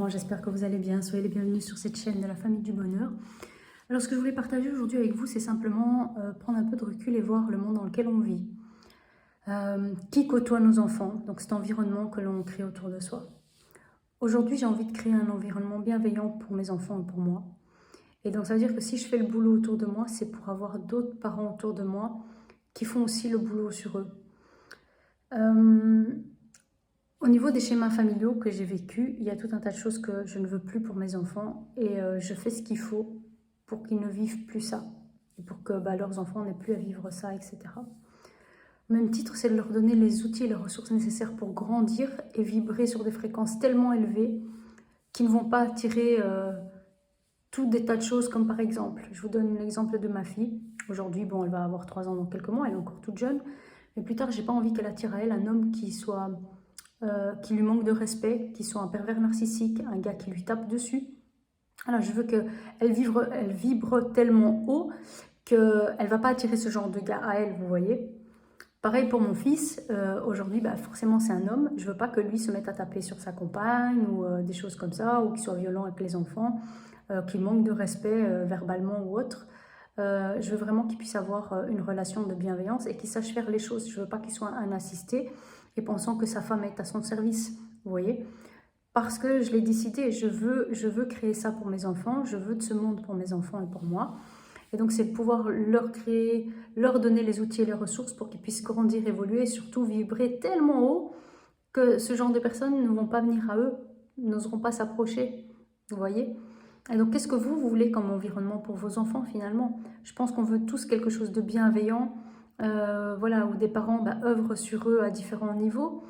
parents, j'espère que vous allez bien. Soyez les bienvenus sur cette chaîne de la famille du bonheur. Alors ce que je voulais partager aujourd'hui avec vous, c'est simplement prendre un peu de recul et voir le monde dans lequel on vit. Qui côtoie nos enfants, donc cet environnement que l'on crée autour de soi. Aujourd'hui, j'ai envie de créer un environnement bienveillant pour mes enfants et pour moi. Et donc ça veut dire que si je fais le boulot autour de moi, c'est pour avoir d'autres parents autour de moi qui font aussi le boulot sur eux. Au niveau des schémas familiaux que j'ai vécus, il y a tout un tas de choses que je ne veux plus pour mes enfants et je fais ce qu'il faut pour qu'ils ne vivent plus ça et pour que leurs enfants n'aient plus à vivre ça, etc. Au même titre, c'est de leur donner les outils et les ressources nécessaires pour grandir et vibrer sur des fréquences tellement élevées qu'ils ne vont pas attirer tout des tas de choses comme par exemple, je vous donne l'exemple de ma fille. Aujourd'hui, bon, elle va avoir 3 ans dans quelques mois, elle est encore toute jeune, mais plus tard, j'ai pas envie qu'elle attire à elle un homme qui lui manque de respect, qui soit un pervers narcissique, un gars qui lui tape dessus. Alors je veux qu'elle vibre tellement haut qu'elle ne va pas attirer ce genre de gars à elle, vous voyez. Pareil pour mon fils, aujourd'hui forcément c'est un homme, je veux pas que lui se mette à taper sur sa compagne ou des choses comme ça, ou qu'il soit violent avec les enfants, qu'il manque de respect verbalement ou autre. Je veux vraiment qu'il puisse avoir une relation de bienveillance et qu'il sache faire les choses. Je veux pas qu'il soit un assisté et pensant que sa femme est à son service, vous voyez. Parce que je l'ai décidé, je veux créer ça pour mes enfants, je veux de ce monde pour mes enfants et pour moi. Et donc c'est de pouvoir leur créer, leur donner les outils et les ressources pour qu'ils puissent grandir, évoluer et surtout vibrer tellement haut que ce genre de personnes ne vont pas venir à eux, n'oseront pas s'approcher, vous voyez. Et donc qu'est-ce que vous voulez comme environnement pour vos enfants finalement? Je pense qu'on veut tous quelque chose de bienveillant, voilà, où des parents œuvrent sur eux à différents niveaux.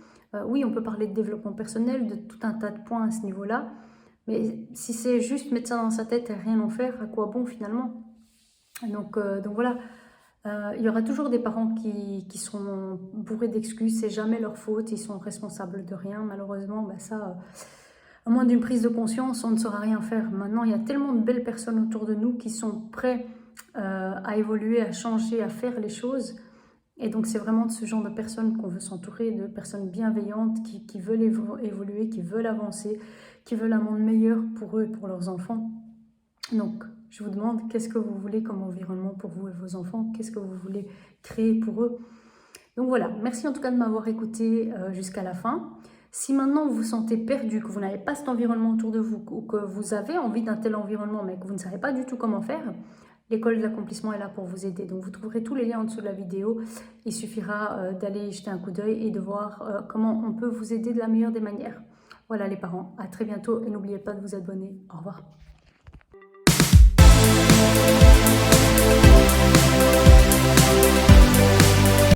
Oui, on peut parler de développement personnel, de tout un tas de points à ce niveau-là, mais si c'est juste mettre ça dans sa tête et rien en faire, à quoi bon finalement? Donc voilà, il y aura toujours des parents qui sont bourrés d'excuses, c'est jamais leur faute, ils sont responsables de rien, malheureusement, ça, à moins d'une prise de conscience, on ne saura rien faire. Maintenant, il y a tellement de belles personnes autour de nous qui sont prêts à évoluer, à changer, à faire les choses. Et donc c'est vraiment de ce genre de personnes qu'on veut s'entourer, de personnes bienveillantes qui veulent évoluer, qui veulent avancer, qui veulent un monde meilleur pour eux et pour leurs enfants. Donc je vous demande, qu'est-ce que vous voulez comme environnement pour vous et vos enfants? Qu'est-ce que vous voulez créer pour eux? Donc voilà, merci en tout cas de m'avoir écouté jusqu'à la fin. Si maintenant vous vous sentez perdu, que vous n'avez pas cet environnement autour de vous, ou que vous avez envie d'un tel environnement, mais que vous ne savez pas du tout comment faire, l'école de l'accomplissement est là pour vous aider. Donc vous trouverez tous les liens en dessous de la vidéo. Il suffira d'aller y jeter un coup d'œil et de voir comment on peut vous aider de la meilleure des manières. Voilà les parents, à très bientôt et n'oubliez pas de vous abonner. Au revoir.